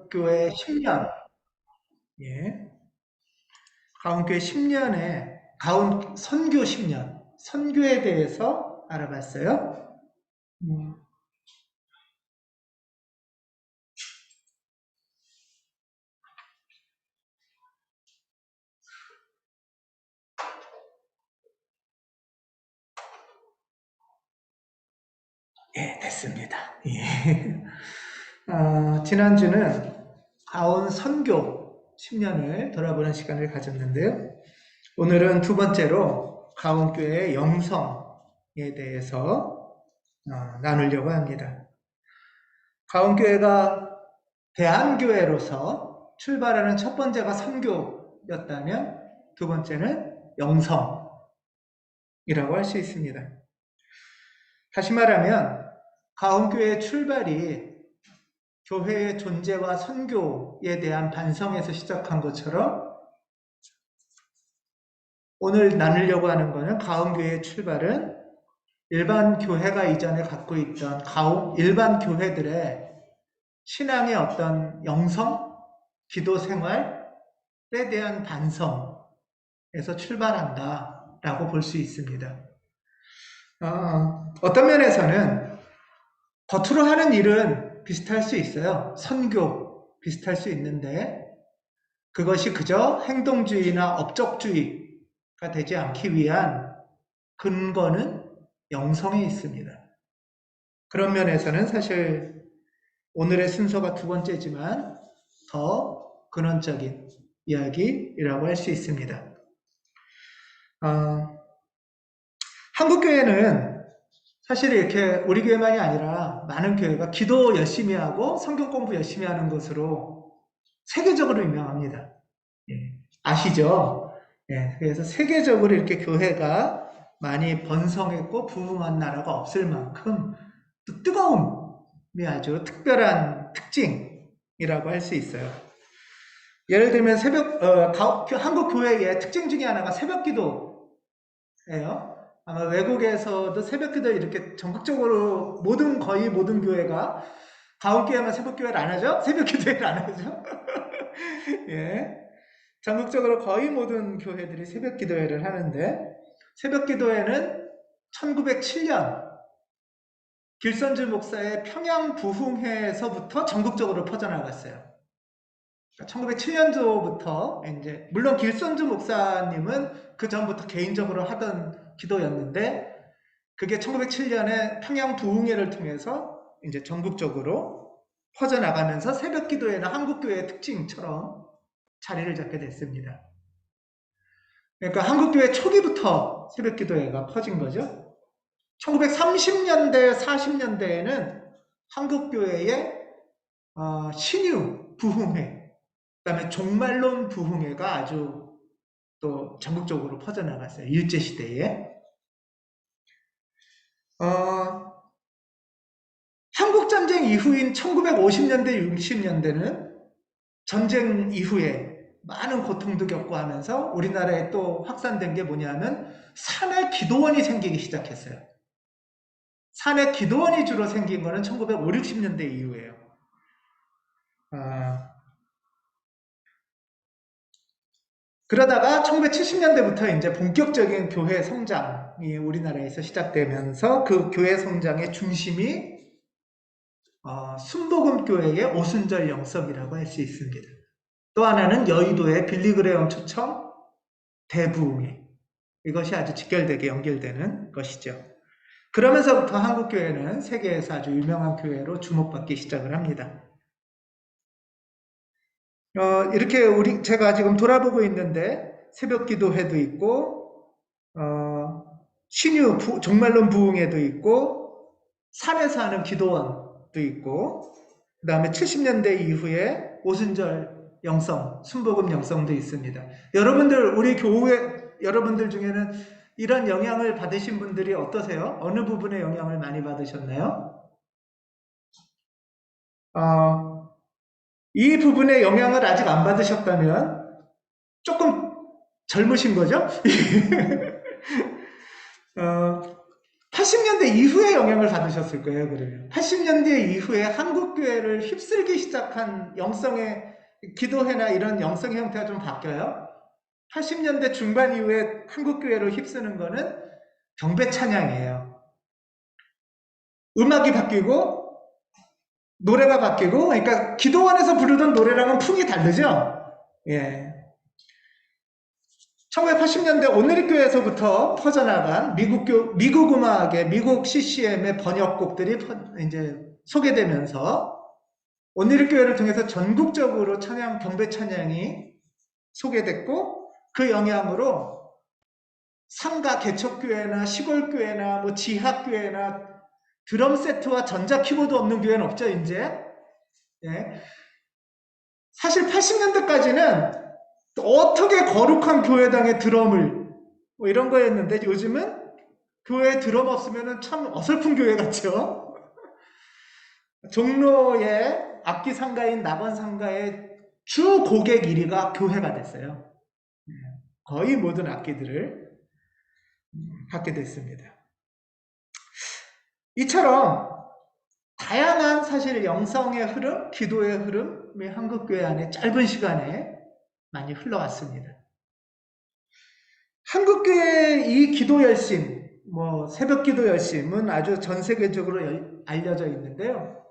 가운교회 10년, 예, 가운교회 10년에 선교 10년, 선교에 대해서 알아봤어요. 음, 예, 됐습니다. 예. 지난주는 가온 선교 10년을 돌아보는 시간을 가졌는데요. 오늘은 두 번째로 가온교회의 영성에 대해서 나누려고 합니다. 가온교회가 대한교회로서 출발하는 첫 번째가 선교였다면 두 번째는 영성이라고 할 수 있습니다. 다시 말하면 가온교회의 출발이 교회의 존재와 선교에 대한 반성에서 시작한 것처럼 오늘 나누려고 하는 것은 가온교회의 출발은 일반 교회가 이전에 갖고 있던 일반 교회들의 신앙의 어떤 영성, 기도 생활에 대한 반성에서 출발한다라고 볼 수 있습니다. 어떤 면에서는 겉으로 하는 일은 비슷할 수 있어요. 선교 비슷할 수 있는데 그것이 그저 행동주의나 업적주의가 되지 않기 위한 근거는 영성에 있습니다. 그런 면에서는 사실 오늘의 순서가 두 번째지만 더 근원적인 이야기라고 할 수 있습니다. 한국교회는 사실 이렇게 우리 교회만이 아니라 많은 교회가 기도 열심히 하고 성경 공부 열심히 하는 것으로 세계적으로 유명합니다. 예, 아시죠? 예, 그래서 세계적으로 이렇게 교회가 많이 번성했고 부흥한 나라가 없을 만큼 또 뜨거움이 아주 특별한 특징이라고 할 수 있어요. 예를 들면 한국 교회의 특징 중에 하나가 새벽 기도예요. 아마 외국에서도 새벽 기도 이렇게 전국적으로 거의 모든 교회가 가온교회만 새벽 기도를 안 하죠? 새벽 기도를 안 하죠? 예. 전국적으로 거의 모든 교회들이 새벽 기도회를 하는데 새벽 기도회는 1907년 길선주 목사의 평양 부흥회에서부터 전국적으로 퍼져나갔어요. 1907년도부터 이제 물론 길선주 목사님은 그 전부터 개인적으로 하던 기도였는데 그게 1907년에 평양 부흥회를 통해서 이제 전국적으로 퍼져나가면서 새벽 기도회는 한국 교회의 특징처럼 자리를 잡게 됐습니다. 그러니까 한국교회 초기부터 새벽 기도회가 퍼진 거죠. 1930년대, 40년대에는 한국교회의 신유 부흥회, 그 다음에 종말론 부흥회가 아주 또 전국적으로 퍼져나갔어요. 일제시대에. 한국전쟁 이후인 1950년대, 60년대는 전쟁 이후에 많은 고통도 겪고 하면서 우리나라에 또 확산된 게 뭐냐면 산에 기도원이 생기기 시작했어요. 산에 기도원이 주로 생긴 거는 1950, 60년대 이후예요. 그러다가 1970년대부터 이제 본격적인 교회 성장이 우리나라에서 시작되면서 그 교회 성장의 중심이 순복음교회의 오순절 영성이라고 할 수 있습니다. 또 하나는 여의도의 빌리그레엄 초청 대부흥회. 이것이 아주 직결되게 연결되는 것이죠. 그러면서부터 한국교회는 세계에서 아주 유명한 교회로 주목받기 시작을 합니다. 이렇게 제가 지금 돌아보고 있는데 새벽 기도회도 있고 신유 종말론 부흥회도 있고 산에서 하는 기도원도 있고 그 다음에 70년대 이후에 오순절 영성, 순복음 영성도 있습니다. 우리 교회 여러분들 중에는 이런 영향을 받으신 분들이 어떠세요? 어느 부분에 영향을 많이 받으셨나요? 이 부분에 영향을 아직 안 받으셨다면 조금 젊으신 거죠? 80년대 이후에 영향을 받으셨을 거예요, 그러면. 80년대 이후에 한국교회를 휩쓸기 시작한 영성의 기도회나 이런 영성의 형태가 좀 바뀌어요. 80년대 중반 이후에 한국교회를 휩쓰는 거는 경배 찬양이에요. 음악이 바뀌고 노래가 바뀌고, 그러니까 기도원에서 부르던 노래랑은 풍이 다르죠. 예. 1980년대 오늘리교회에서부터 퍼져나간 미국 음악의 미국 CCM의 번역곡들이 이제 소개되면서 오늘리교회를 통해서 전국적으로 찬양 경배 찬양이 소개됐고, 그 영향으로 상가 개척교회나 시골교회나 뭐 지하교회나 드럼 세트와 전자 키보드 없는 교회는 없죠, 이제. 예. 사실 80년대까지는 어떻게 거룩한 교회당의 드럼을 뭐 이런 거였는데, 요즘은 교회에 드럼 없으면 참 어설픈 교회 같죠. 종로의 악기 상가인 낙원 상가의 주 고객 1위가 교회가 됐어요. 거의 모든 악기들을 갖게 됐습니다. 이처럼 다양한 사실 영성의 흐름, 기도의 흐름이 한국교회 안에 짧은 시간에 많이 흘러왔습니다. 한국교회의 이 기도 열심, 새벽 기도 열심은 아주 전 세계적으로 알려져 있는데요.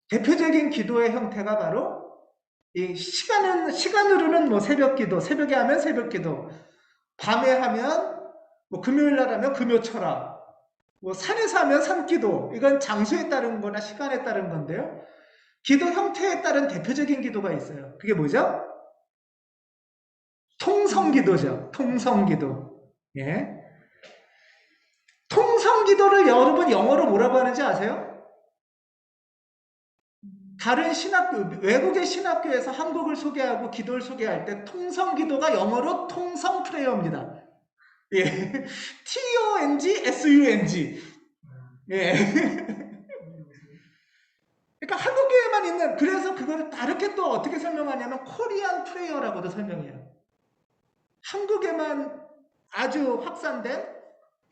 대표적인 기도의 형태가 바로 이 시간으로는 새벽 기도, 새벽에 하면 새벽 기도, 밤에 하면 금요일 날 하면 금요 철학, 산에서 하면 산기도, 이건 장소에 따른 거나 시간에 따른 건데요. 기도 형태에 따른 대표적인 기도가 있어요. 그게 뭐죠? 통성기도죠. 통성기도. 예. 통성기도를 여러분 영어로 뭐라고 하는지 아세요? 다른 외국의 신학교에서 한국을 소개하고 기도를 소개할 때 통성기도가 영어로 통성프레이어입니다. 예. T-O-N-G-S-U-N-G. 예. 그러니까 한국교회만 있는, 그래서 그거를 다르게 또 어떻게 설명하냐면 코리안 프레이어라고도 설명해요. 한국에만 아주 확산된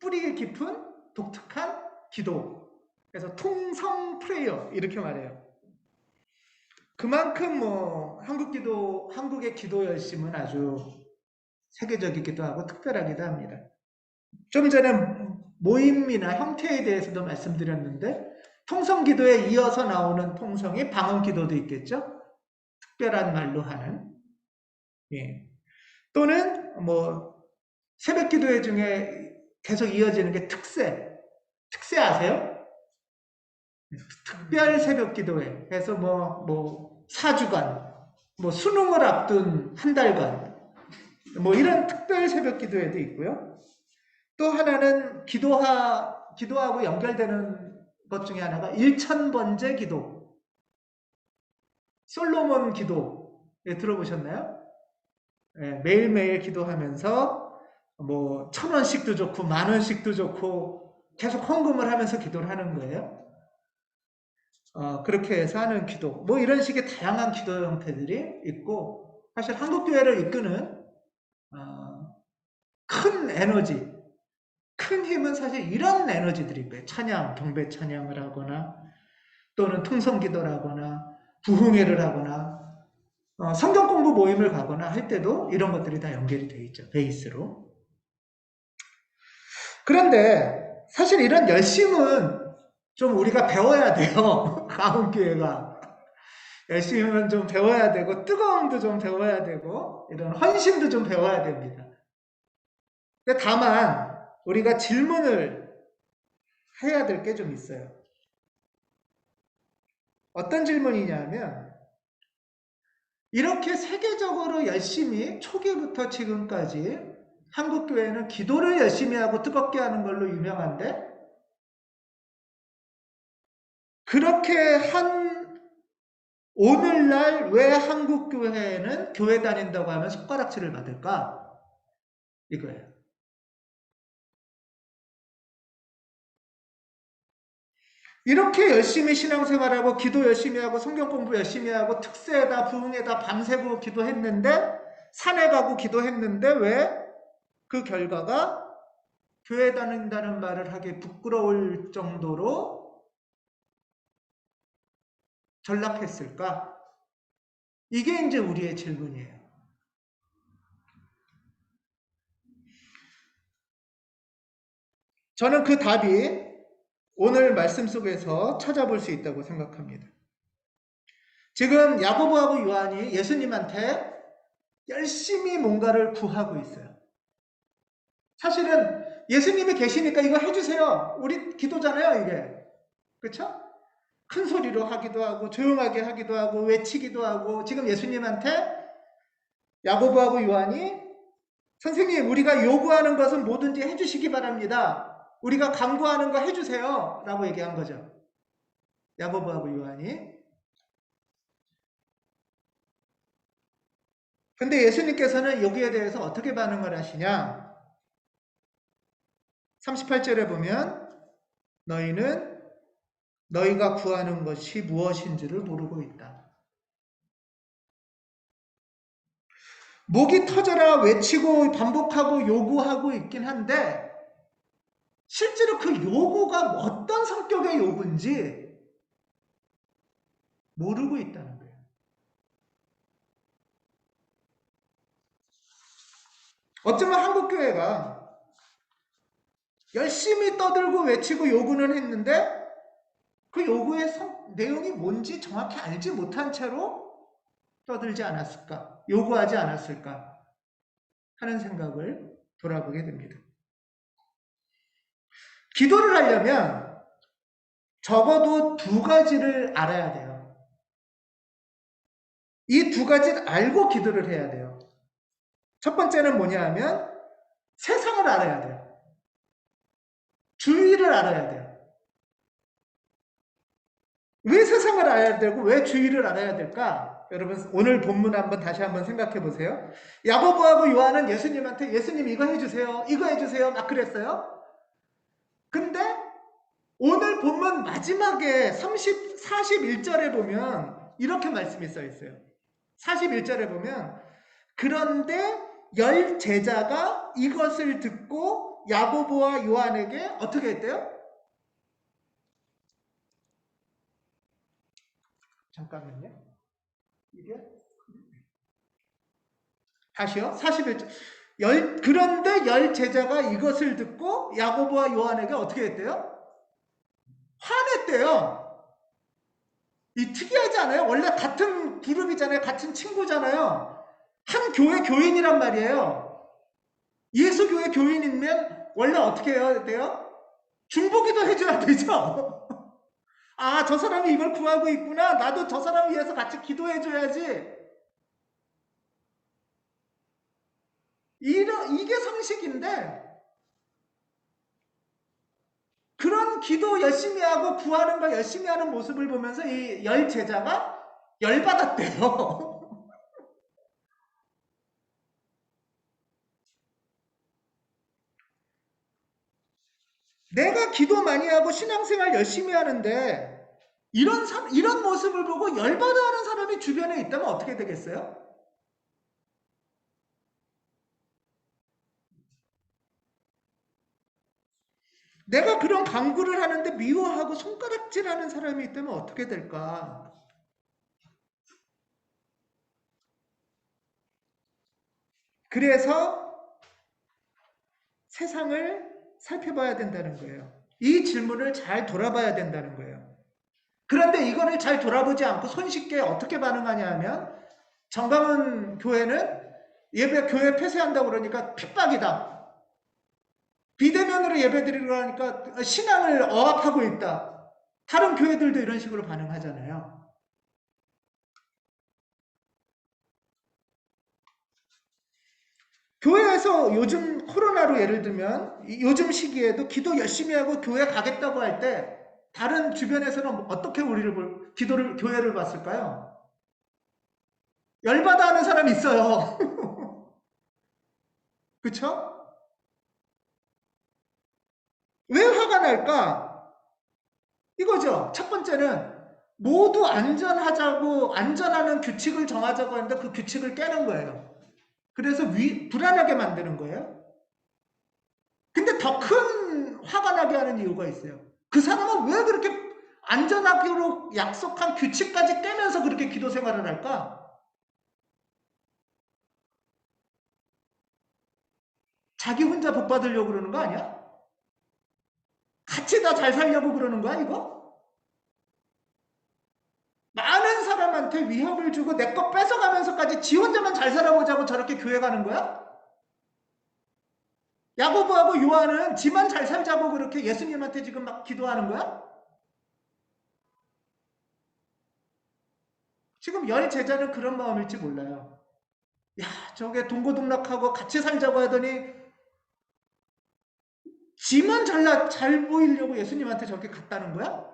뿌리 깊은 독특한 기도. 그래서 통성 프레이어 이렇게 말해요. 그만큼 한국의 기도 열심은 아주 세계적이기도 하고 특별하기도 합니다. 좀 전에 모임이나 형태에 대해서도 말씀드렸는데, 통성기도에 이어서 나오는 통성이 방언기도도 있겠죠? 특별한 말로 하는. 예. 또는 새벽기도회 중에 계속 이어지는 게 특세. 특세 아세요? 특별 새벽기도회. 그래서 4주간, 수능을 앞둔 한 달간, 이런 특별 새벽기도회도 있고요. 또 하나는 기도하고 연결되는 것 중에 하나가 1000번째 기도. 솔로몬 기도. 예, 들어보셨나요? 예, 매일매일 기도하면서 1000원씩도 좋고 10,000원씩도 좋고 계속 헌금을 하면서 기도를 하는 거예요. 그렇게 해서 하는 기도. 이런 식의 다양한 기도 형태들이 있고, 사실 한국교회를 이끄는 큰 에너지, 큰 힘은 사실 이런 에너지들일 거예요. 찬양, 경배 찬양을 하거나, 또는 통성기도를 하거나, 부흥회를 하거나, 성경 공부 모임을 가거나 할 때도 이런 것들이 다 연결이 되어 있죠. 베이스로. 그런데 사실 이런 열심은 좀 우리가 배워야 돼요. 가운교회가. 열심은 좀 배워야 되고, 뜨거움도 좀 배워야 되고, 이런 헌신도 좀 배워야 됩니다. 근데 다만 우리가 질문을 해야 될 게 좀 있어요. 어떤 질문이냐면, 이렇게 세계적으로 열심히 초기부터 지금까지 한국교회는 기도를 열심히 하고 뜨겁게 하는 걸로 유명한데, 그렇게 한 오늘날 왜 한국교회는 교회 다닌다고 하면 손가락질을 받을까? 이거예요. 이렇게 열심히 신앙생활하고 기도 열심히 하고 성경 공부 열심히 하고 특세에다 부흥에다 밤새고 기도했는데, 산에 가고 기도했는데 왜 그 결과가 교회 다닌다는 말을 하기 부끄러울 정도로 전락했을까? 이게 이제 우리의 질문이에요. 저는 그 답이 오늘 말씀 속에서 찾아볼 수 있다고 생각합니다. 지금 야고보하고 요한이 예수님한테 열심히 뭔가를 구하고 있어요. 사실은 예수님이 계시니까 이거 해주세요. 우리 기도잖아요, 이게. 그렇죠? 큰 소리로 하기도 하고 조용하게 하기도 하고 외치기도 하고 지금 예수님한테 야고보하고 요한이 선생님, 우리가 요구하는 것은 뭐든지 해주시기 바랍니다. 우리가 간구하는 거 해주세요. 라고 얘기한 거죠. 야고보하고 요한이. 근데 예수님께서는 여기에 대해서 어떻게 반응을 하시냐? 38절에 보면 너희는 너희가 구하는 것이 무엇인지를 모르고 있다. 목이 터져라 외치고 반복하고 요구하고 있긴 한데 실제로 그 요구가 어떤 성격의 요구인지 모르고 있다는 거예요. 어쩌면 한국교회가 열심히 떠들고 외치고 요구는 했는데 그 요구의 내용이 뭔지 정확히 알지 못한 채로 떠들지 않았을까, 요구하지 않았을까 하는 생각을 돌아보게 됩니다. 기도를 하려면 적어도 두 가지를 알아야 돼요. 이 두 가지를 알고 기도를 해야 돼요. 첫 번째는 뭐냐 하면 세상을 알아야 돼요. 주의를 알아야 돼요. 왜 세상을 알아야 되고 왜 주의를 알아야 될까? 여러분 오늘 본문 한번 다시 한번 생각해 보세요. 야고보하고 요한은 예수님한테 예수님 이거 해주세요. 이거 해주세요. 막 그랬어요. 근데 오늘 본문 마지막에 41절에 보면 이렇게 말씀이 써 있어요. 41절에 보면 그런데 10 제자가 이것을 듣고 야고보와 요한에게 어떻게 했대요? 잠깐만요. 이게 다시요. 41절. 그런데 10 제자가 이것을 듣고 야고보와 요한에게 어떻게 했대요? 화냈대요. 이 특이하지 않아요? 원래 같은 그룹이잖아요. 같은 친구잖아요. 한 교회 교인이란 말이에요. 예수교회 교인이면 원래 어떻게 해야 돼요? 중보기도 해줘야 되죠. 아, 저 사람이 이걸 구하고 있구나. 나도 저 사람 위해서 같이 기도해줘야지. 이게 상식인데 그런 기도 열심히 하고 구하는 거 열심히 하는 모습을 보면서 이 10 제자가 열받았대요. 내가 기도 많이 하고 신앙생활 열심히 하는데 이런 모습을 보고 열받아하는 사람이 주변에 있다면 어떻게 되겠어요? 내가 그런 강구를 하는데 미워하고 손가락질하는 사람이 있다면 어떻게 될까? 그래서 세상을 살펴봐야 된다는 거예요. 이 질문을 잘 돌아봐야 된다는 거예요. 그런데 이거를 잘 돌아보지 않고 손쉽게 어떻게 반응하냐 하면 정강훈 교회는 교회 폐쇄한다고 그러니까 핍박이다. 비대면으로 예배드리려 하니까 신앙을 억압하고 있다. 다른 교회들도 이런 식으로 반응하잖아요. 교회에서 요즘 코로나로 예를 들면 요즘 시기에도 기도 열심히 하고 교회 가겠다고 할 때 다른 주변에서는 어떻게 교회를 봤을까요? 열받아 하는 사람이 있어요. 그쵸? 왜 화가 날까? 이거죠. 첫 번째는 모두 안전하는 규칙을 정하자고 하는데 그 규칙을 깨는 거예요. 그래서 불안하게 만드는 거예요. 근데 더 큰 화가 나게 하는 이유가 있어요. 그 사람은 왜 그렇게 안전하기로 약속한 규칙까지 깨면서 그렇게 기도 생활을 할까? 자기 혼자 복 받으려고 그러는 거 아니야? 같이 다 잘 살려고 그러는 거야, 이거? 많은 사람한테 위협을 주고 내 거 뺏어가면서까지 지 혼자만 잘 살아보자고 저렇게 교회 가는 거야? 야고보하고 요한은 지만 잘 살자고 그렇게 예수님한테 지금 막 기도하는 거야? 지금 열 제자는 그런 마음일지 몰라요. 야, 저게 동고동락하고 같이 살자고 하더니 지만 잘 보이려고 예수님한테 저렇게 갔다는 거야?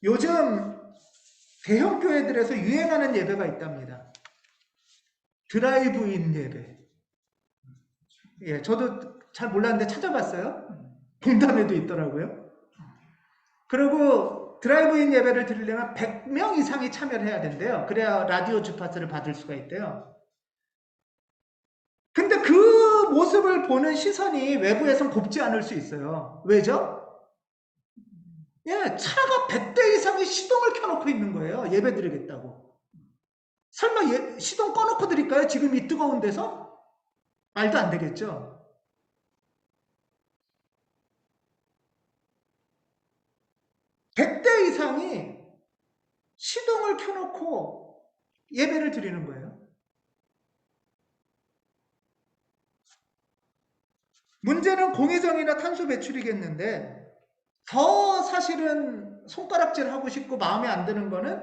요즘 대형 교회들에서 유행하는 예배가 있답니다. 드라이브인 예배. 예, 저도 잘 몰랐는데 찾아봤어요. 공담에도 있더라고요. 그리고 드라이브인 예배를 드리려면 100명 이상이 참여를 해야 된대요. 그래야 라디오 주파수를 받을 수가 있대요. 근데 그 모습을 보는 시선이 외부에선 곱지 않을 수 있어요. 왜죠? 예, 차가 100대 이상이 시동을 켜놓고 있는 거예요. 예배 드리겠다고. 설마 시동 꺼놓고 드릴까요? 지금 이 뜨거운 데서? 말도 안 되겠죠. 100대 이상이 시동을 켜놓고 예배를 드리는 거예요. 문제는 공회전이나 탄소 배출이겠는데 더 사실은 손가락질 하고 싶고 마음에 안 드는 거는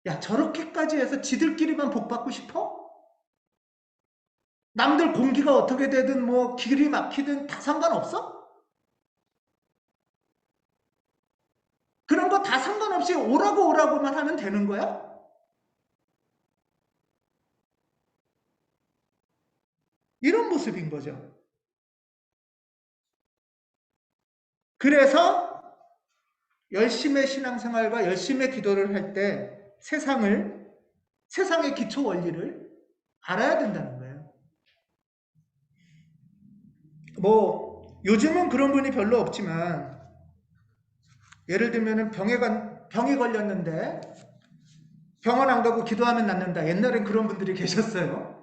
야, 저렇게까지 해서 지들끼리만 복받고 싶어? 남들 공기가 어떻게 되든 뭐 길이 막히든 다 상관없어? 그런 거 다 상관없이 오라고만 하면 되는 거야? 이런 모습인 거죠. 그래서 열심히 신앙생활과 열심히 기도를 할 때 세상의 기초 원리를 알아야 된다는 거예요. 뭐 요즘은 그런 분이 별로 없지만 예를 들면 병이 걸렸는데 병원 안 가고 기도하면 낫는다. 옛날엔 그런 분들이 계셨어요.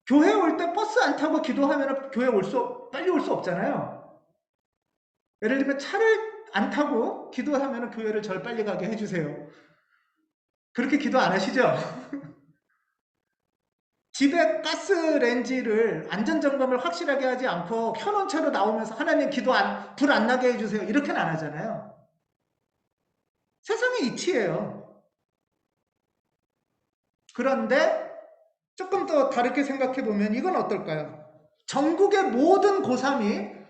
교회 올 때 버스 안 타고 기도하면 교회 빨리 올 수 없잖아요. 예를 들면 차를 안 타고 기도하면 교회를 절 빨리 가게 해주세요. 그렇게 기도 안 하시죠? 집에 가스레인지를 안전점검을 확실하게 하지 않고 켜놓은 채로 나오면서 하나님 불 안 나게 해주세요. 이렇게는 안 하잖아요. 세상의 이치예요. 그런데 조금 더 다르게 생각해 보면 이건 어떨까요? 전국의 모든 고3이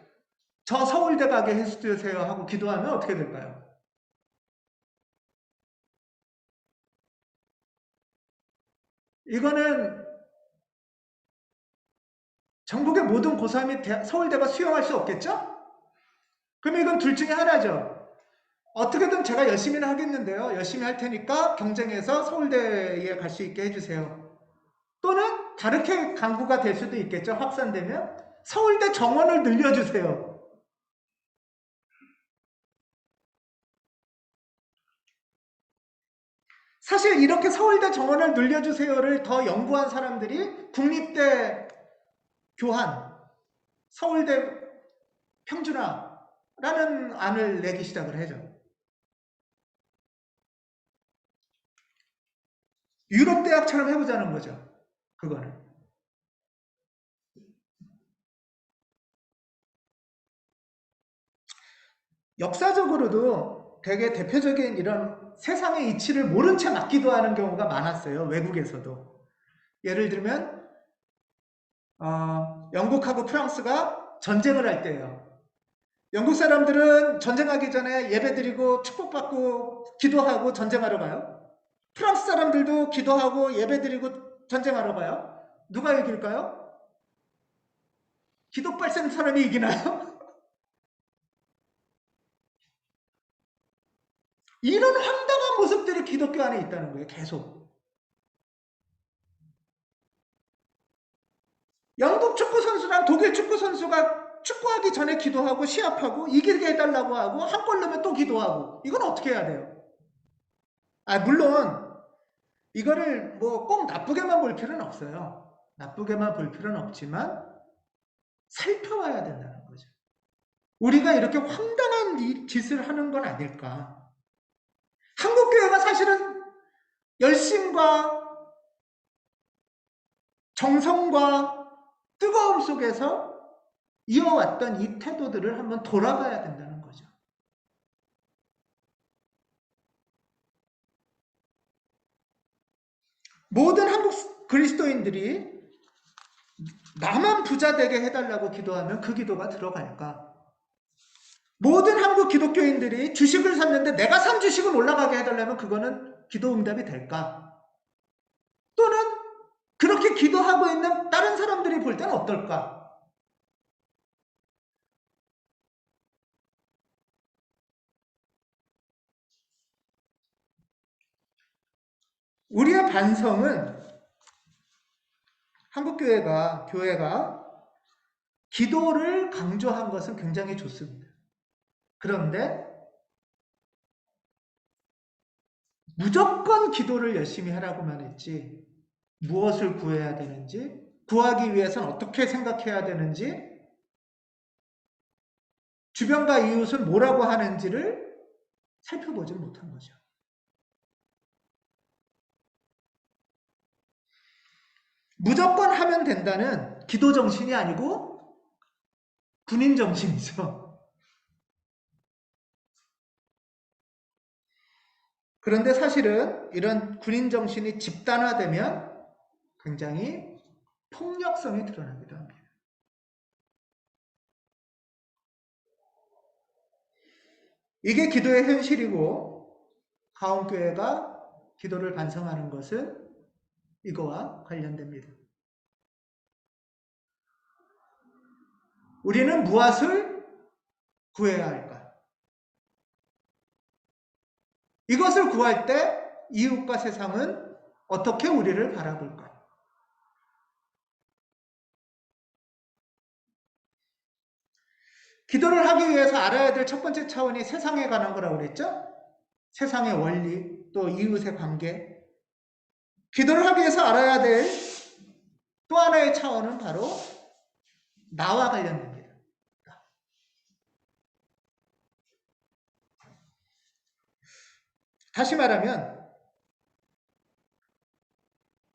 저 서울대 가게 해주세요 하고 기도하면 어떻게 될까요? 이거는 전국의 모든 고3이 서울대가 수용할 수 없겠죠? 그러면 이건 둘 중에 하나죠. 어떻게든 제가 열심히는 하겠는데요. 열심히 할 테니까 경쟁해서 서울대에 갈 수 있게 해주세요. 또는 다르게 강구가 될 수도 있겠죠. 확산되면 서울대 정원을 늘려주세요. 사실 이렇게 서울대 정원을 늘려주세요를 더 연구한 사람들이 국립대 교환, 서울대 평준화라는 안을 내기 시작을 해죠. 유럽 대학처럼 해보자는 거죠. 그거는. 역사적으로도 되게 대표적인 이런 세상의 이치를 모른 채 맞기도 하는 경우가 많았어요. 외국에서도. 예를 들면 영국하고 프랑스가 전쟁을 할 때예요. 영국 사람들은 전쟁하기 전에 예배드리고 축복받고 기도하고 전쟁하러 가요. 프랑스 사람들도 기도하고 예배드리고 전쟁하러 가요. 누가 이길까요? 기도빨 센 사람이 이기나요? 이런 황당한 모습들이 기독교 안에 있다는 거예요. 계속. 영국 축구 선수랑 독일 축구 선수가 축구하기 전에 기도하고 시합하고 이기게 해달라고 하고 한 골 넣으면 또 기도하고, 이건 어떻게 해야 돼요? 물론 이거를 뭐 꼭 나쁘게만 볼 필요는 없어요. 나쁘게만 볼 필요는 없지만 살펴봐야 된다는 거죠. 우리가 이렇게 황당한 짓을 하는 건 아닐까. 한국교회가 사실은 열심과 정성과 뜨거움 속에서 이어왔던 이 태도들을 한번 돌아봐야 된다는 거죠. 모든 한국 그리스도인들이 나만 부자 되게 해달라고 기도하면 그 기도가 들어갈까? 모든 한국 기독교인들이 주식을 샀는데 내가 산 주식은 올라가게 해달라면 그거는 기도 응답이 될까? 또는 그렇게 기도하고 있는 다른 사람들이 볼 때는 어떨까? 우리의 반성은 교회가 기도를 강조한 것은 굉장히 좋습니다. 그런데 무조건 기도를 열심히 하라고만 했지, 무엇을 구해야 되는지, 구하기 위해서는 어떻게 생각해야 되는지, 주변과 이웃은 뭐라고 하는지를 살펴보지 못한 거죠. 무조건 하면 된다는 기도 정신이 아니고 군인 정신이죠. 그런데 사실은 이런 군인 정신이 집단화되면 굉장히 폭력성이 드러나기도 합니다. 이게 기도의 현실이고, 가온교회가 기도를 반성하는 것은 이거와 관련됩니다. 우리는 무엇을 구해야 할까? 이것을 구할 때 이웃과 세상은 어떻게 우리를 바라볼까? 기도를 하기 위해서 알아야 될 첫 번째 차원이 세상에 관한 거라고 그랬죠? 세상의 원리, 또 이웃의 관계. 기도를 하기 위해서 알아야 될 또 하나의 차원은 바로 나와 관련됩니다. 다시 말하면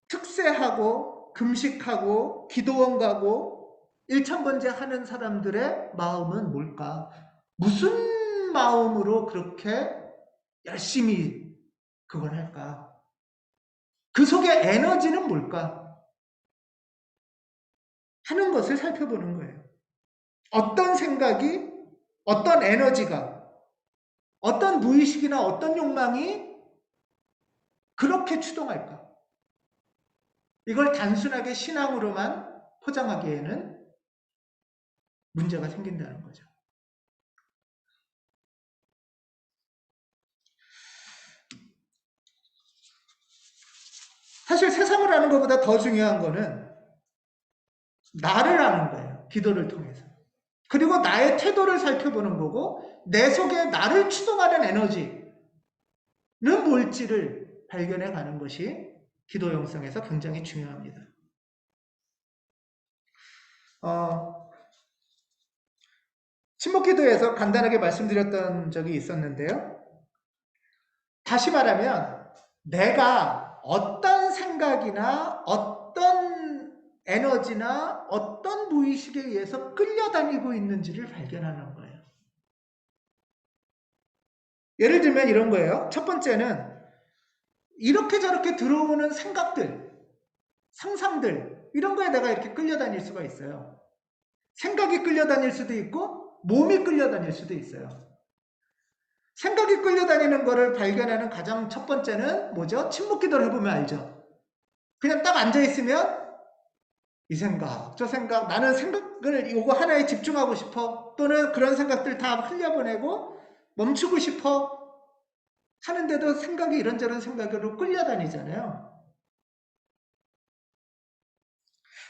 특세하고 금식하고 기도원 가고 일천번제 하는 사람들의 마음은 뭘까? 무슨 마음으로 그렇게 열심히 그걸 할까? 그 속에 에너지는 뭘까? 하는 것을 살펴보는 거예요. 어떤 생각이, 어떤 에너지가, 어떤 무의식이나 어떤 욕망이 그렇게 추동할까? 이걸 단순하게 신앙으로만 포장하기에는 문제가 생긴다는 거죠. 사실 세상을 아는 것보다 더 중요한 거는 나를 아는 거예요. 기도를 통해서. 그리고 나의 태도를 살펴보는 거고, 내 속에 나를 추동하는 에너지는 뭘지를 발견해 가는 것이 기도 영성에서 굉장히 중요합니다. 침묵기도에서 간단하게 말씀드렸던 적이 있었는데요. 다시 말하면 내가 어떤 생각이나 어떤 에너지나 어떤 무의식에 의해서 끌려다니고 있는지를 발견하는 거예요. 예를 들면 이런 거예요. 첫 번째는 이렇게 저렇게 들어오는 생각들, 상상들, 이런 거에 내가 이렇게 끌려다닐 수가 있어요. 생각이 끌려다닐 수도 있고 몸이 끌려다닐 수도 있어요. 생각이 끌려다니는 거를 발견하는 가장 첫 번째는 뭐죠? 침묵기도를 해보면 알죠. 그냥 딱 앉아있으면 이 생각, 저 생각, 나는 생각을 이거 하나에 집중하고 싶어. 또는 그런 생각들 다 흘려보내고 멈추고 싶어. 하는데도 생각이 이런저런 생각으로 끌려다니잖아요.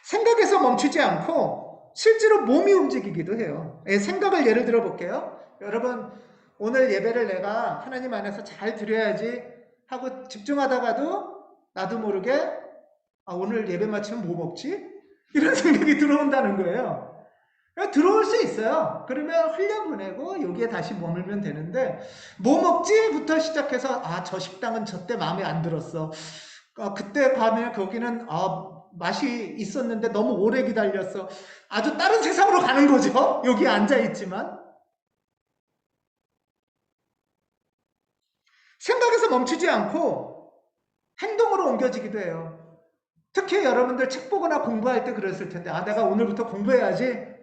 생각에서 멈추지 않고 실제로 몸이 움직이기도 해요. 생각을 예를 들어 볼게요. 여러분, 오늘 예배를 내가 하나님 안에서 잘 드려야지 하고 집중하다가도 나도 모르게 오늘 예배 마치면 뭐 먹지? 이런 생각이 들어온다는 거예요. 들어올 수 있어요. 그러면 흘려보내고 여기에 다시 머물면 되는데 뭐 먹지?부터 시작해서 저 식당은 저때 마음에 안 들었어. 그때 가면 거기는 맛이 있었는데 너무 오래 기다렸어. 아주 다른 세상으로 가는 거죠. 여기 앉아있지만. 생각에서 멈추지 않고 행동으로 옮겨지기도 해요. 특히 여러분들 책 보거나 공부할 때 그랬을 텐데 내가 오늘부터 공부해야지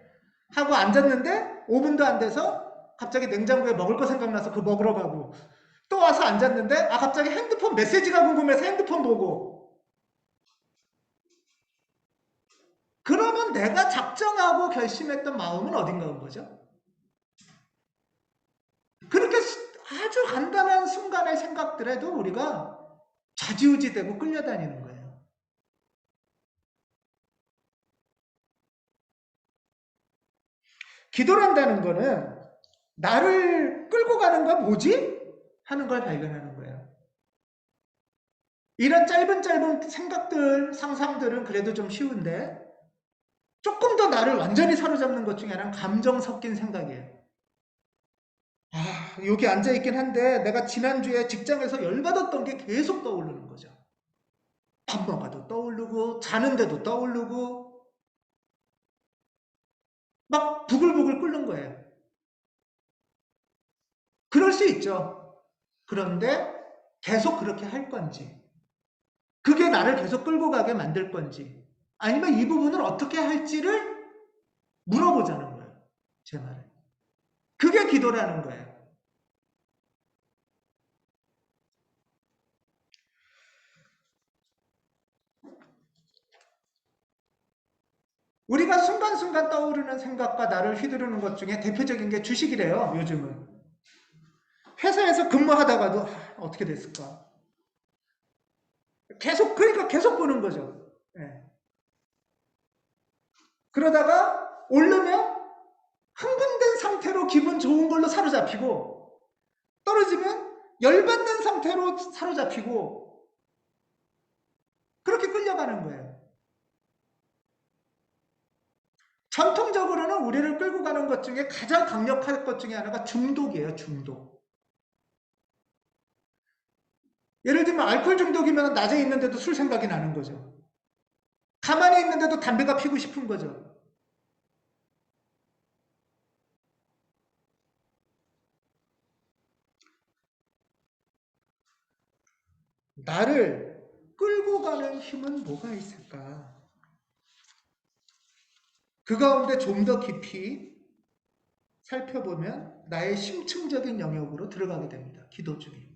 하고 앉았는데 5분도 안 돼서 갑자기 냉장고에 먹을 거 생각나서 그거 먹으러 가고 또 와서 앉았는데 갑자기 핸드폰 메시지가 궁금해서 핸드폰 보고 그러면 내가 작정하고 결심했던 마음은 어딘가 온 거죠. 그렇게 아주 간단한 순간의 생각들에도 우리가 좌지우지되고 끌려다니는 거예요. 기도를 한다는 거는 나를 끌고 가는 건 뭐지? 하는 걸 발견하는 거예요. 이런 짧은 생각들, 상상들은 그래도 좀 쉬운데 조금 더 나를 완전히 사로잡는 것 중에 하나는 감정 섞인 생각이에요. 여기 앉아있긴 한데 내가 지난주에 직장에서 열받았던 게 계속 떠오르는 거죠. 밥 먹어도 떠오르고 자는데도 떠오르고 막 부글부글 끓는 거예요. 그럴 수 있죠. 그런데 계속 그렇게 할 건지 그게 나를 계속 끌고 가게 만들 건지 아니면 이 부분을 어떻게 할지를 물어보자는 거예요. 제 말은. 그게 기도라는 거예요. 우리가 순간순간 떠오르는 생각과 나를 휘두르는 것 중에 대표적인 게 주식이래요. 요즘은. 회사에서 근무하다가도 어떻게 됐을까? 그러니까 계속 보는 거죠. 네. 그러다가 오르면 흥분된 상태로 기분 좋은 걸로 사로잡히고 떨어지면 열받는 상태로 사로잡히고 그렇게 끌려가는 거예요. 전통적으로는 우리를 끌고 가는 것 중에 가장 강력한 것 중에 하나가 중독이에요. 중독. 예를 들면 알코올 중독이면 낮에 있는데도 술 생각이 나는 거죠. 가만히 있는데도 담배가 피고 싶은 거죠. 나를 끌고 가는 힘은 뭐가 있을까? 그 가운데 좀 더 깊이 살펴보면 나의 심층적인 영역으로 들어가게 됩니다. 기도 중에.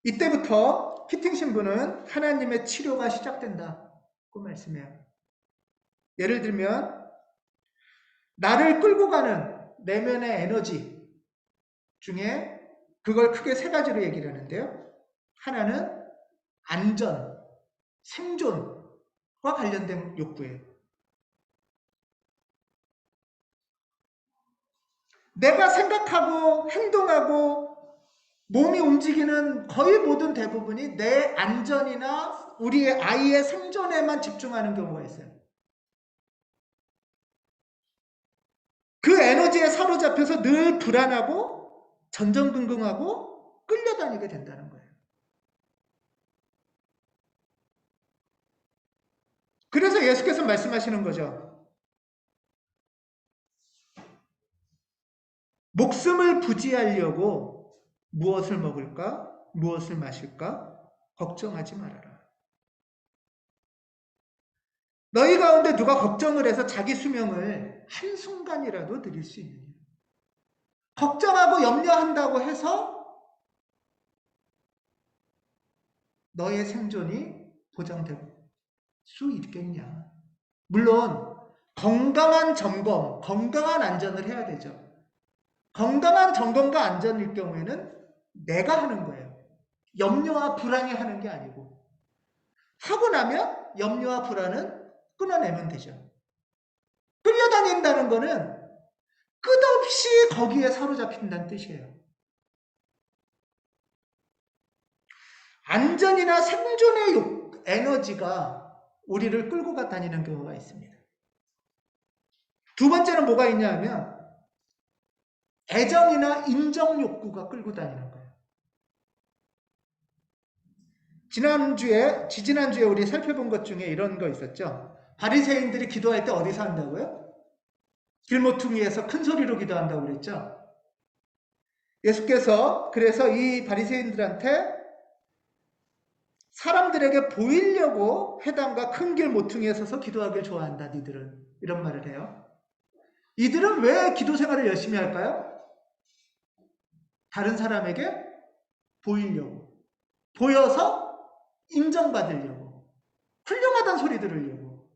이때부터 피팅 신부는 하나님의 치료가 시작된다고 말씀해요. 예를 들면 나를 끌고 가는 내면의 에너지 중에 그걸 크게 세 가지로 얘기를 하는데요. 하나는 안전, 생존과 관련된 욕구예요. 내가 생각하고 행동하고 몸이 움직이는 거의 모든 대부분이 내 안전이나 우리의 아이의 생존에만 집중하는 경우가 있어요. 그 에너지에 사로잡혀서 늘 불안하고 전전긍긍하고 끌려다니게 된다는 거예요. 그래서 예수께서 말씀하시는 거죠. 목숨을 부지하려고 무엇을 먹을까? 무엇을 마실까? 걱정하지 말아라. 너희 가운데 누가 걱정을 해서 자기 수명을 한순간이라도 드릴 수 있느냐? 걱정하고 염려한다고 해서 너의 생존이 보장되고 수 있겠냐. 물론 건강한 점검, 건강한 안전을 해야 되죠. 건강한 점검과 안전일 경우에는 내가 하는 거예요. 염려와 불안이 하는 게 아니고. 하고 나면 염려와 불안은 끊어내면 되죠. 끌려다닌다는 거는 끝없이 거기에 사로잡힌다는 뜻이에요. 안전이나 생존의 에너지가 우리를 끌고 다니는 경우가 있습니다. 두 번째는 뭐가 있냐면 애정이나 인정 욕구가 끌고 다니는 거예요. 지지난주에 우리 살펴본 것 중에 이런 거 있었죠. 바리새인들이 기도할 때 어디서 한다고요? 길모퉁이에서 큰 소리로 기도한다고 그랬죠. 예수께서 그래서 이 바리새인들한테 사람들에게 보이려고 회당과 큰 길 모퉁이에 서서 기도하길 좋아한다. 니들은 이런 말을 해요. 이들은 왜 기도 생활을 열심히 할까요? 다른 사람에게 보이려고, 보여서 인정받으려고, 훌륭하다는 소리 들으려고.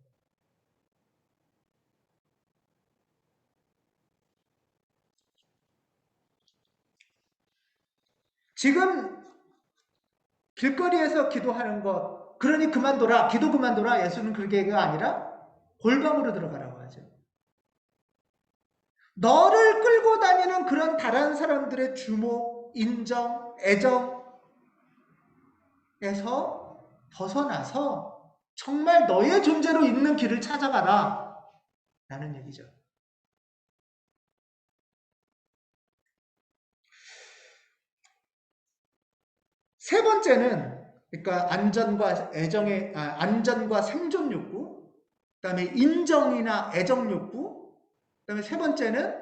지금 길거리에서 기도하는 것, 그러니 그만둬라, 기도 그만둬라, 예수는 그게가 아니라 골방으로 들어가라고 하죠. 너를 끌고 다니는 그런 다른 사람들의 주목, 인정, 애정에서 벗어나서 정말 너의 존재로 있는 길을 찾아가라 라는 얘기죠. 세 번째는 그러니까 안전과 생존 욕구, 그다음에 인정이나 애정 욕구, 그다음에 세 번째는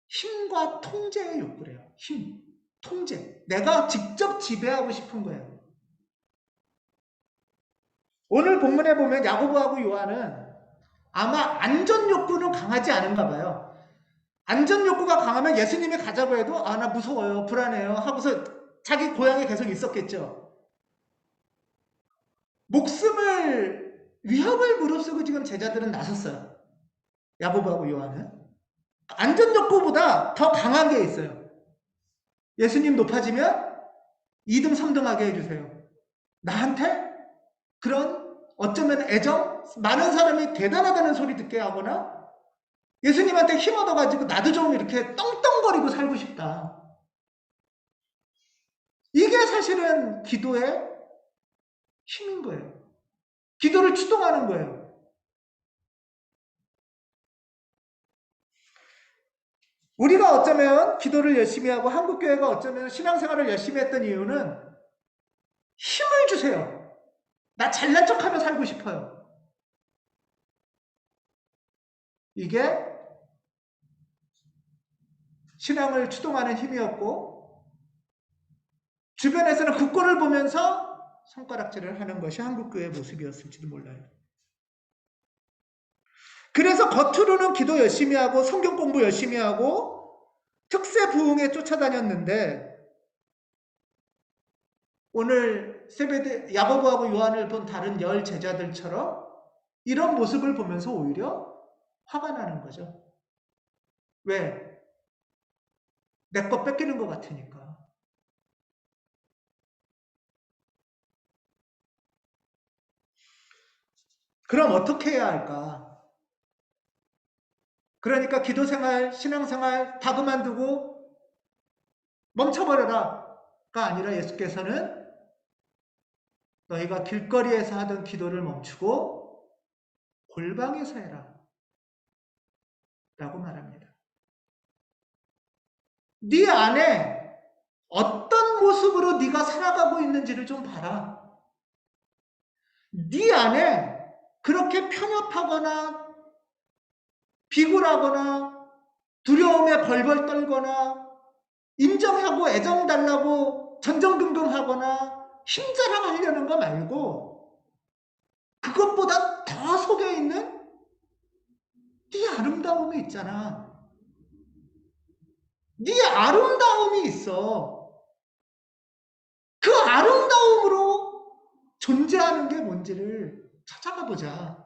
힘과 통제의 욕구래요. 힘, 통제. 내가 직접 지배하고 싶은 거예요. 오늘 본문에 보면 야고보하고 요한은 아마 안전 욕구는 강하지 않은가 봐요. 안전 욕구가 강하면 예수님이 가자고 해도 나 무서워요, 불안해요 하고서 자기 고향에 계속 있었겠죠. 위협을 무릅쓰고 지금 제자들은 나섰어요. 야고보하고 요한은. 안전 욕구보다 더 강한 게 있어요. 예수님 높아지면 2등 3등하게 해주세요. 나한테 그런 어쩌면 애정, 많은 사람이 대단하다는 소리 듣게 하거나 예수님한테 힘 얻어가지고 나도 좀 이렇게 떵떵거리고 살고 싶다. 이게 사실은 기도의 힘인 거예요. 기도를 추동하는 거예요. 우리가 어쩌면 기도를 열심히 하고 한국교회가 어쩌면 신앙생활을 열심히 했던 이유는 힘을 주세요. 나 잘난 척하며 살고 싶어요. 이게 신앙을 추동하는 힘이었고 주변에서는 그 꼴을 보면서 손가락질을 하는 것이 한국교회의 모습이었을지도 몰라요. 그래서 겉으로는 기도 열심히 하고 성경 공부 열심히 하고 특세 부흥에 쫓아다녔는데 오늘 야고보하고 요한을 본 다른 10 제자들처럼 이런 모습을 보면서 오히려 화가 나는 거죠. 왜? 내 거 뺏기는 것 같으니까. 그럼 어떻게 해야 할까? 그러니까 기도생활, 신앙생활 다 그만두고 멈춰버려라가 아니라 예수께서는 너희가 길거리에서 하던 기도를 멈추고 골방에서 해라 라고 말합니다. 네 안에 어떤 모습으로 네가 살아가고 있는지를 좀 봐라. 네 안에 그렇게 편협하거나 비굴하거나 두려움에 벌벌 떨거나 인정하고 애정 달라고 전전긍긍하거나 힘자랑하려는 거 말고 그것보다 더 속에 있는 네 아름다움이 있잖아. 네 아름다움이 있어. 그 아름다움으로 존재하는 게 뭔지 뭔지를 찾아가 보자.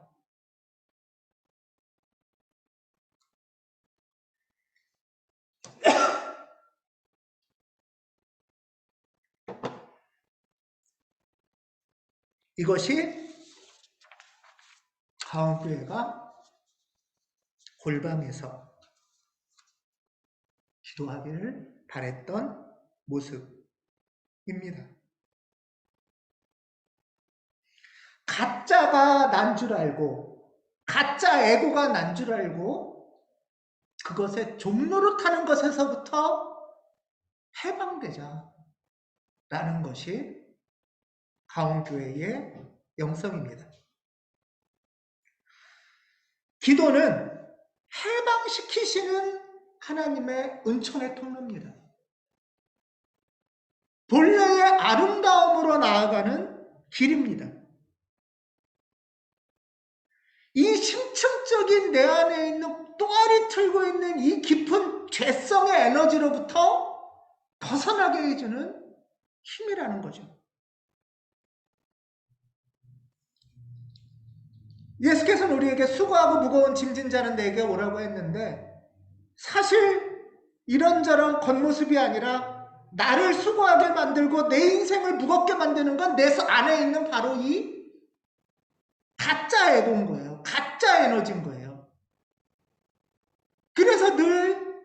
이것이 가온교회가 골방에서 기도하기를 바랬던 모습입니다. 가짜가 난 줄 알고, 가짜 에고가 난 줄 알고, 그것에 종노릇하는 것에서부터 해방되자 라는 것이 가온교회의 영성입니다. 기도는 해방시키시는 하나님의 은총의 통로입니다. 본래의 아름다움으로 나아가는 길입니다. 이 심층적인 내 안에 있는 또아리 틀고 있는 이 깊은 죄성의 에너지로부터 벗어나게 해주는 힘이라는 거죠. 예수께서는 우리에게 수고하고 무거운 짐진 자는 내게 오라고 했는데, 사실 이런저런 겉모습이 아니라 나를 수고하게 만들고 내 인생을 무겁게 만드는 건 내 안에 있는 바로 이 가짜 에고인 거예요. 가짜 에너지인 거예요. 그래서 늘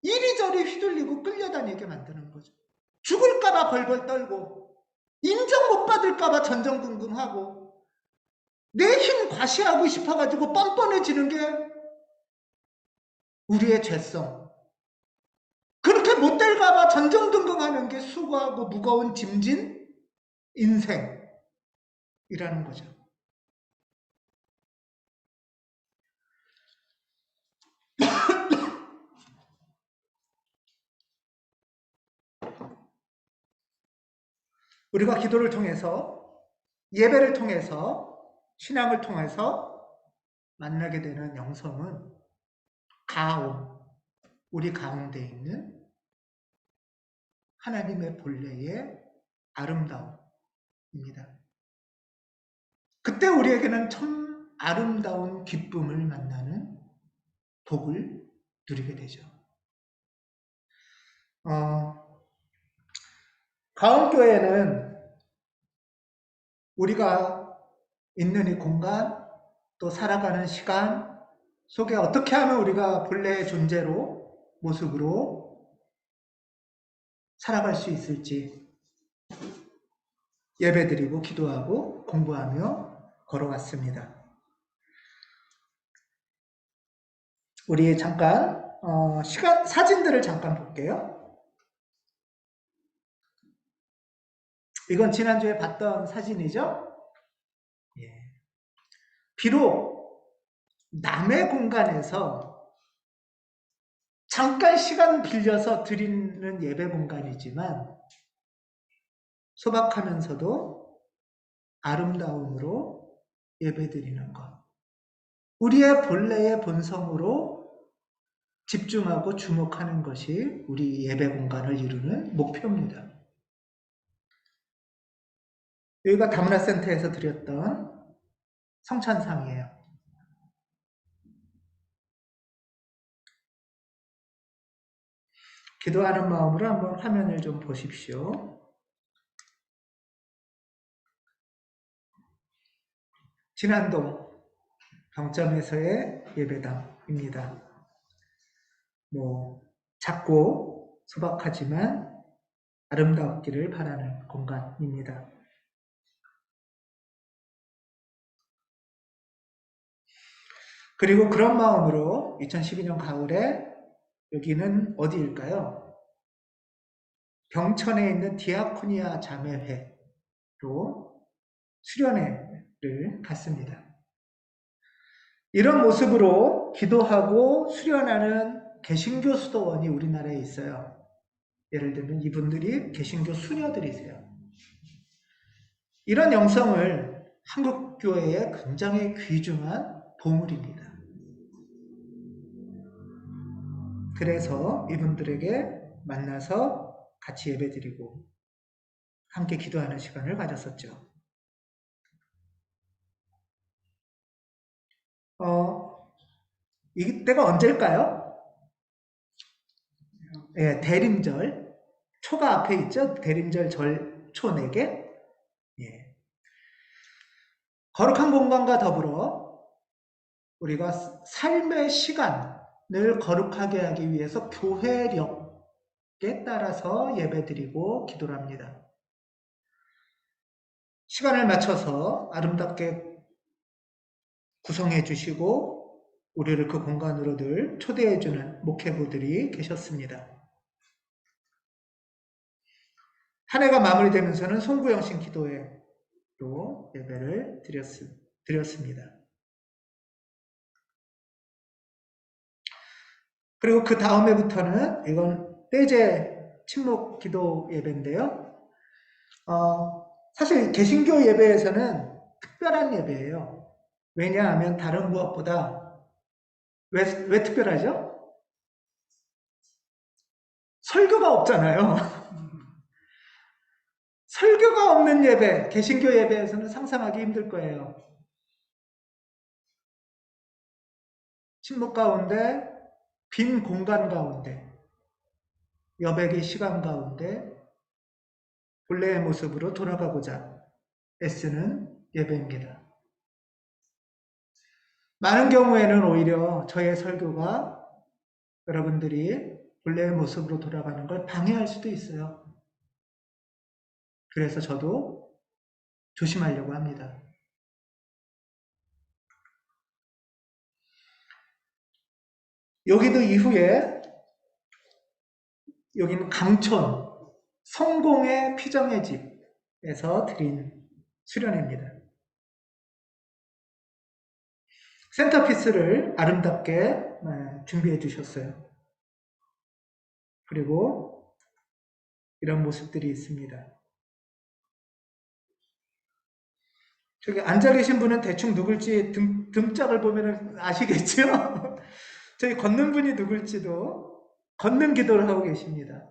이리저리 휘둘리고 끌려다니게 만드는 거죠. 죽을까봐 벌벌 떨고, 인정 못 받을까봐 전전긍긍하고, 내 힘 과시하고 싶어가지고 뻔뻔해지는 게 우리의 죄성. 그렇게 못 될까봐 전전긍긍하는 게 수고하고 무거운 짐진 인생이라는 거죠. 우리가 기도를 통해서, 예배를 통해서, 신앙을 통해서 만나게 되는 영성은 가온, 우리 가운데 있는 하나님의 본래의 아름다움입니다. 그때 우리에게는 참 아름다운 기쁨을 만나는 복을 누리게 되죠. 가온교회는 우리가 있는 이 공간, 또 살아가는 시간 속에 어떻게 하면 우리가 본래의 존재로, 모습으로 살아갈 수 있을지 예배드리고 기도하고 공부하며 걸어왔습니다. 우리 잠깐 사진들을 잠깐 볼게요. 이건 지난주에 봤던 사진이죠. 예. 비록 남의 공간에서 잠깐 시간 빌려서 드리는 예배 공간이지만 소박하면서도 아름다움으로 예배드리는 것, 우리의 본래의 본성으로 집중하고 주목하는 것이 우리 예배 공간을 이루는 목표입니다. 여기가 다문화센터에서 드렸던 성찬상이에요. 기도하는 마음으로 한번 화면을 좀 보십시오. 진안동 병점에서의 예배당입니다. 작고 소박하지만 아름답기를 바라는 공간입니다. 그리고 그런 마음으로 2012년 가을에 여기는 어디일까요? 병천에 있는 디아코니아 자매회로 수련회를 갔습니다. 이런 모습으로 기도하고 수련하는 개신교 수도원이 우리나라에 있어요. 예를 들면 이분들이 개신교 수녀들이세요. 이런 영성을 한국교회의 굉장히 귀중한 보물입니다. 그래서 이분들에게 만나서 같이 예배 드리고 함께 기도하는 시간을 가졌었죠. 이때가 언제일까요? 예, 대림절. 초가 앞에 있죠? 대림절 초 4개. 예. 거룩한 공간과 더불어 우리가 삶의 시간을 거룩하게 하기 위해서 교회력에 따라서 예배드리고 기도를 합니다. 시간을 맞춰서 아름답게 구성해 주시고 우리를 그 공간으로 늘 초대해 주는 목회부들이 계셨습니다. 한 해가 마무리되면서는 송구영신 기도회로 예배를 드렸습니다. 그리고 그 다음 해부터는 이건 떼제 침묵 기도 예배인데요. 사실 개신교 예배에서는 특별한 예배예요. 왜냐하면 다른 무엇보다 왜 특별하죠? 설교가 없잖아요. 설교가 없는 예배, 개신교 예배에서는 상상하기 힘들 거예요. 침묵 가운데, 빈 공간 가운데, 여백의 시간 가운데 본래의 모습으로 돌아가고자 애쓰는 예배입니다. 많은 경우에는 오히려 저의 설교가 여러분들이 본래의 모습으로 돌아가는 걸 방해할 수도 있어요. 그래서 저도 조심하려고 합니다. 여기도 이후에 여기는 강촌 성공의 피정의 집에서 드린 수련회입니다. 센터피스를 아름답게 준비해 주셨어요. 그리고 이런 모습들이 있습니다. 저기 앉아 계신 분은 대충 누굴지 등짝을 보면 아시겠죠? 저기 걷는 분이 누굴지도 걷는 기도를 하고 계십니다.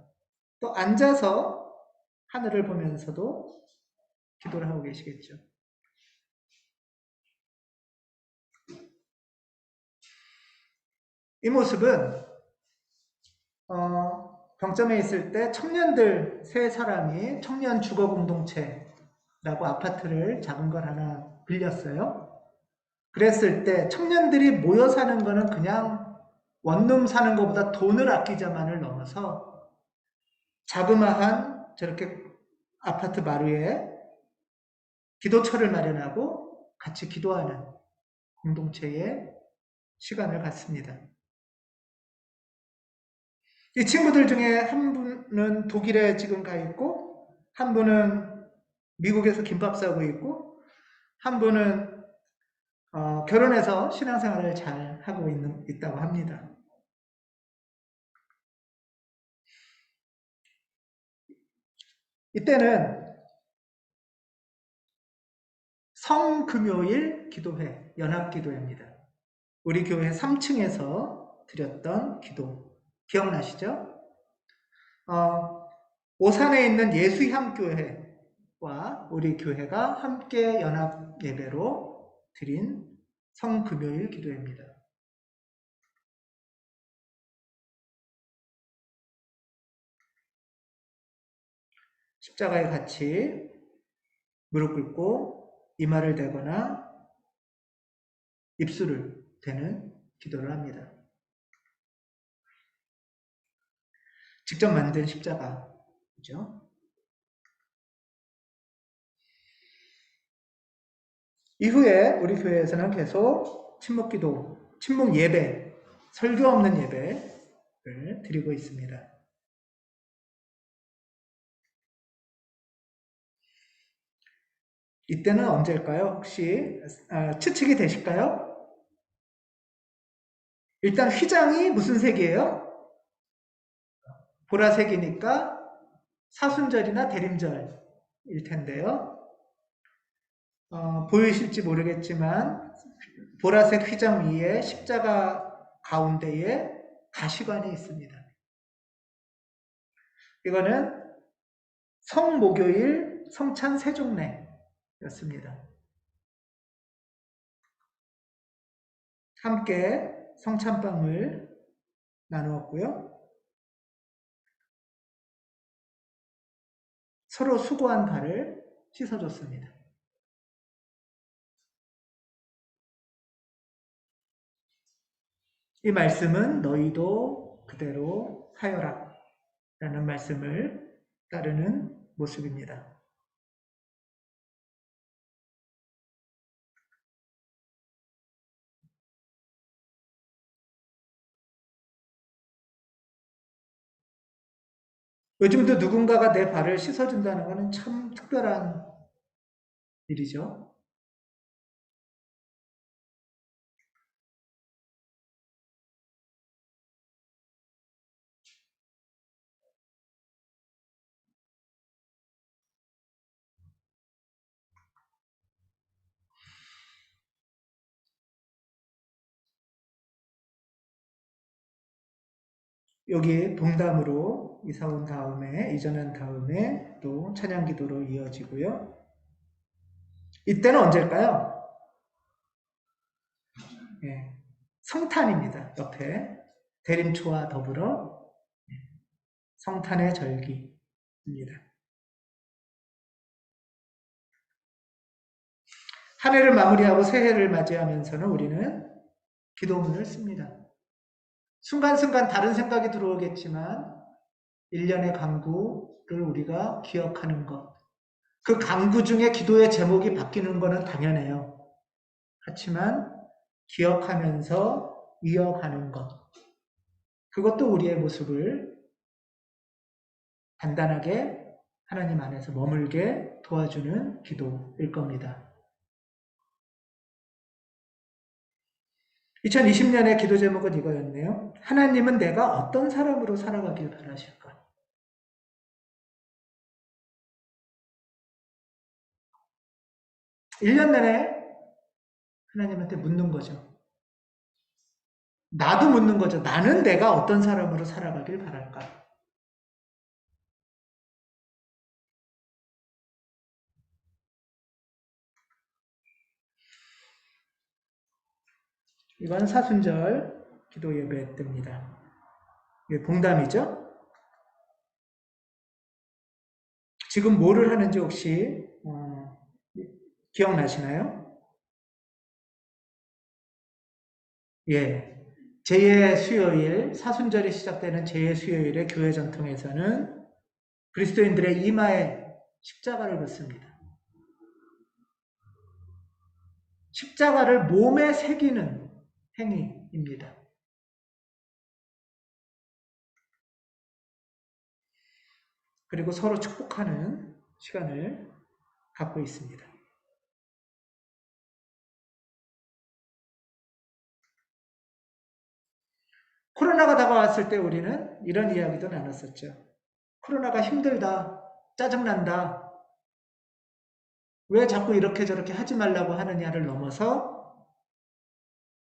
또 앉아서 하늘을 보면서도 기도를 하고 계시겠죠. 이 모습은 병점에 있을 때 청년들 3사람이 청년 주거 공동체라고 아파트를 작은 걸 하나 빌렸어요. 그랬을 때 청년들이 모여 사는 거는 그냥 원룸 사는 것보다 돈을 아끼자만을 넘어서 자그마한 저렇게 아파트 마루에 기도처를 마련하고 같이 기도하는 공동체의 시간을 갖습니다. 이 친구들 중에 한 분은 독일에 지금 가 있고, 한 분은 미국에서 김밥 싸고 있고, 한 분은 결혼해서 신앙생활을 잘 하고 있다고 합니다. 이때는 성금요일 기도회, 연합기도회입니다. 우리 교회 3층에서 드렸던 기도 기억나시죠? 오산에 있는 예수향교회와 우리 교회가 함께 연합 예배로 드린 성금요일 기도회입니다. 십자가에 같이 무릎 꿇고 이마를 대거나 입술을 대는 기도를 합니다. 직접 만든 십자가죠. 이후에 우리 교회에서는 계속 침묵기도, 침묵 예배, 설교 없는 예배를 드리고 있습니다. 이때는 언제일까요? 혹시 추측이 되실까요? 일단 휘장이 무슨 색이에요? 보라색이니까 사순절이나 대림절일 텐데요. 보이실지 모르겠지만 보라색 휘장 위에 십자가 가운데에 가시관이 있습니다. 이거는 성목요일 성찬 세종례였습니다. 함께 성찬빵을 나누었고요. 서로 수고한 발을 씻어줬습니다. 이 말씀은 너희도 그대로 하여라 라는 말씀을 따르는 모습입니다. 요즘도 누군가가 내 발을 씻어준다는 것은 참 특별한 일이죠. 여기 봉담으로 이사 온 다음에, 이전한 다음에 또 찬양 기도로 이어지고요. 이때는 언제일까요? 예, 성탄입니다. 옆에 대림초와 더불어 성탄의 절기입니다. 한 해를 마무리하고 새해를 맞이하면서는 우리는 기도문을 씁니다. 순간순간 다른 생각이 들어오겠지만 1년의 강구를 우리가 기억하는 것. 그 강구 중에 기도의 제목이 바뀌는 것은 당연해요. 하지만 기억하면서 이어가는 것. 그것도 우리의 모습을 단단하게 하나님 안에서 머물게 도와주는 기도일 겁니다. 2020년의 기도 제목은 이거였네요. 하나님은 내가 어떤 사람으로 살아가길 바라실까? 1년 내내 하나님한테 묻는 거죠. 나도 묻는 거죠. 나는 내가 어떤 사람으로 살아가길 바랄까? 이건 사순절 기도 예배 때입니다. 이게 봉담이죠? 지금 뭐를 하는지 혹시 기억나시나요? 예. 제2의 수요일, 사순절이 시작되는 제2의 수요일의 교회 전통에서는 그리스도인들의 이마에 십자가를 긋습니다. 십자가를 몸에 새기는 행위입니다. 그리고 서로 축복하는 시간을 갖고 있습니다. 코로나가 다가왔을 때 우리는 이런 이야기도 나눴었죠. 코로나가 힘들다, 짜증난다, 왜 자꾸 이렇게 저렇게 하지 말라고 하느냐를 넘어서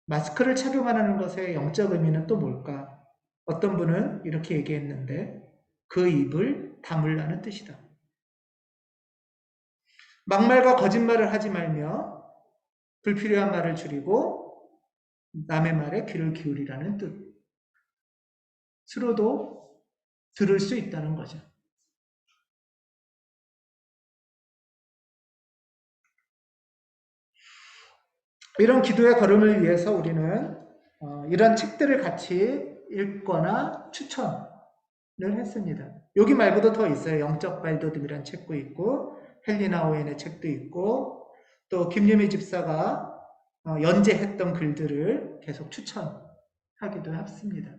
마스크를 착용하는 것의 영적 의미는 또 뭘까? 어떤 분은 이렇게 얘기했는데 그 입을 다물라는 뜻이다. 막말과 거짓말을 하지 말며 불필요한 말을 줄이고 남의 말에 귀를 기울이라는 뜻으로도 들을 수 있다는 거죠. 이런 기도의 걸음을 위해서 우리는 이런 책들을 같이 읽거나 추천을 했습니다. 여기 말고도 더 있어요. 영적 발돋움이라는 책도 있고 헬리나 오웬의 책도 있고 또 김유미 집사가 연재했던 글들을 계속 추천하기도 했습니다.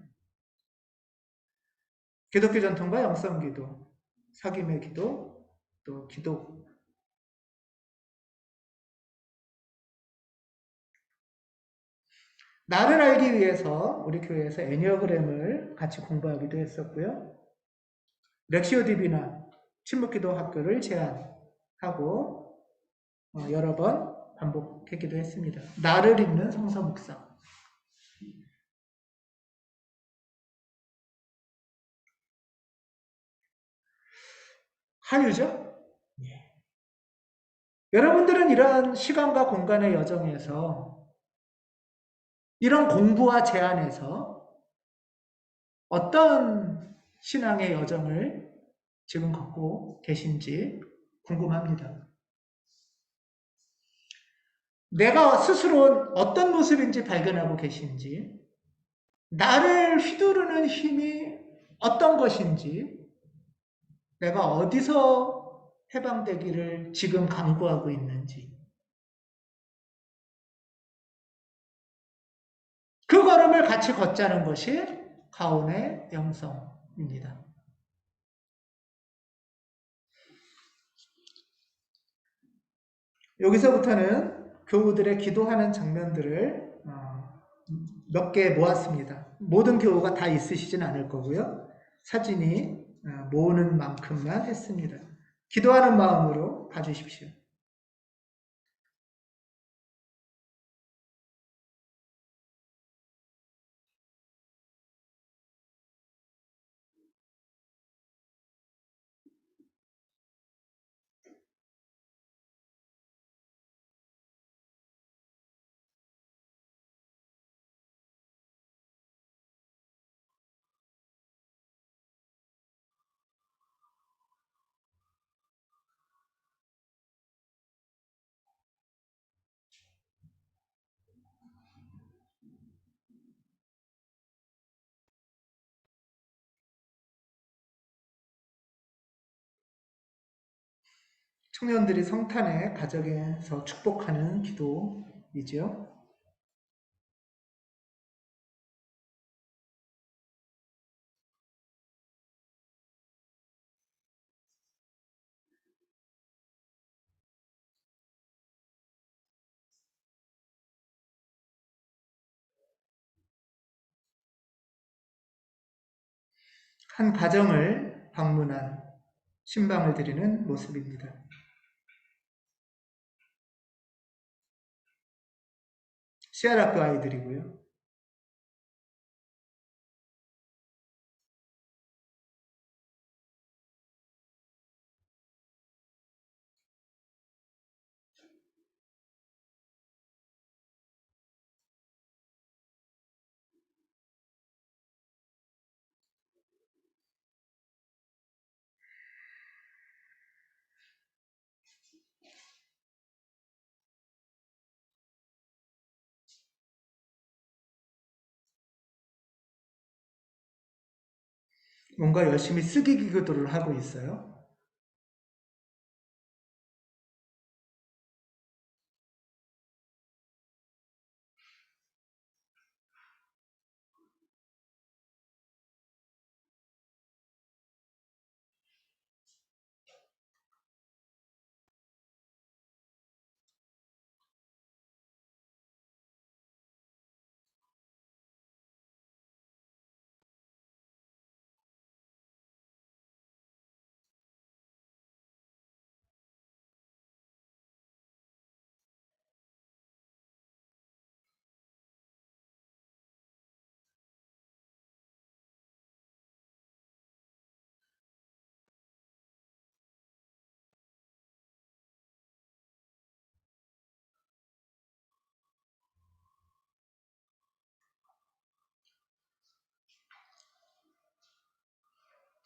기독교 전통과 영성 기도, 사귐의 기도, 또 기도. 나를 알기 위해서 우리 교회에서 애니어그램을 같이 공부하기도 했었고요. 렉시오 디비나 침묵기도 학교를 제안하고 여러 번 반복했기도 했습니다. 나를 읽는 성서 묵상. 한유죠? 예. 여러분들은 이러한 시간과 공간의 여정에서 이런 공부와 제안에서 어떤 신앙의 여정을 지금 걷고 계신지 궁금합니다. 내가 스스로 어떤 모습인지 발견하고 계신지, 나를 휘두르는 힘이 어떤 것인지, 내가 어디서 해방되기를 지금 강구하고 있는지, 그 걸음을 같이 걷자는 것이 가온의 영성입니다. 여기서부터는 교우들의 기도하는 장면들을 몇 개 모았습니다. 모든 교우가 다 있으시진 않을 거고요. 사진이 모으는 만큼만 했습니다. 기도하는 마음으로 봐주십시오. 청년들이 성탄에 가정에서 축복하는 기도이지요. 한 가정을 방문한 신방을 드리는 모습입니다. 씨알학교 아이들이고요. 뭔가 열심히 쓰기 기도를 하고 있어요.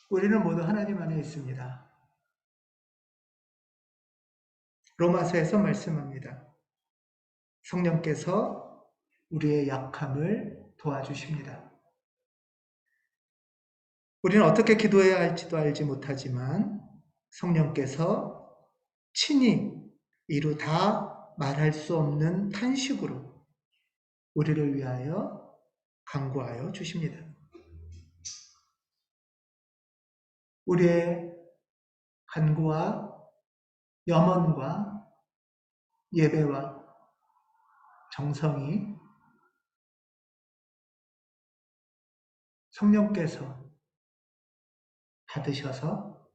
우리는 모두 하나님 안에 있습니다. 로마서에서 말씀합니다. 성령께서 우리의 약함을 도와주십니다. 우리는 어떻게 기도해야 할지도 알지 못하지만 성령께서 친히 이루 다 말할 수 없는 탄식으로 우리를 위하여 간구하여 주십니다. 우리의 간구와 염원과 예배와 정성이 성령께서 받으셔서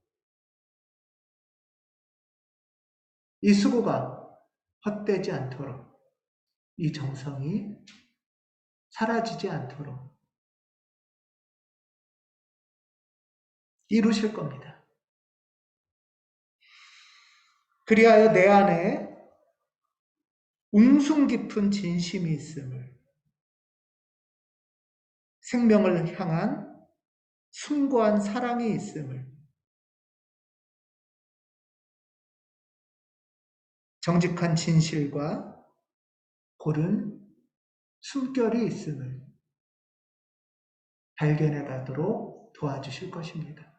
이 수고가 헛되지 않도록, 이 정성이 사라지지 않도록 이루실 겁니다. 그리하여 내 안에 웅숭 깊은 진심이 있음을 생명을 향한 숭고한 사랑이 있음을, 정직한 진실과 고른 숨결이 있음을 발견해 가도록 도와주실 것입니다.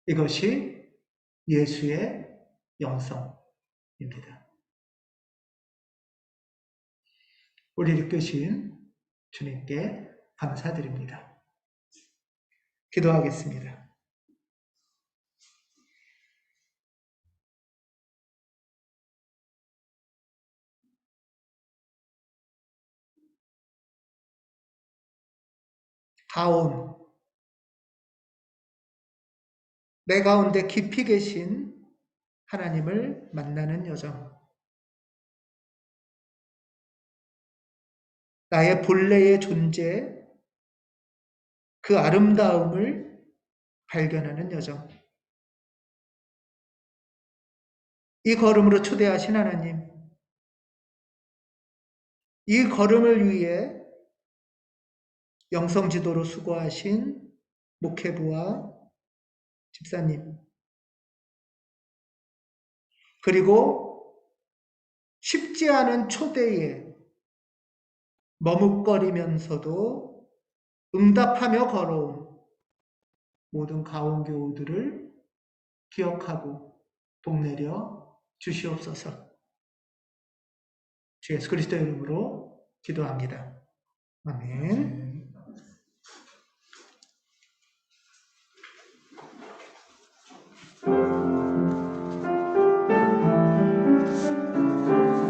이것이 예수의 영성입니다. 우리를 이끄신 주님께 감사드립니다. 기도하겠습니다. 다온, 내 가운데 깊이 계신 하나님을 만나는 여정, 나의 본래의 존재, 그 아름다움을 발견하는 여정, 이 걸음으로 초대하신 하나님, 이 걸음을 위해 영성지도로 수고하신 목회부와 집사님, 그리고 쉽지 않은 초대에 머뭇거리면서도 응답하며 걸어온 모든 가온교우들을 기억하고 복내려 주시옵소서. 주 예수 그리스도의 이름으로 기도합니다. 아멘.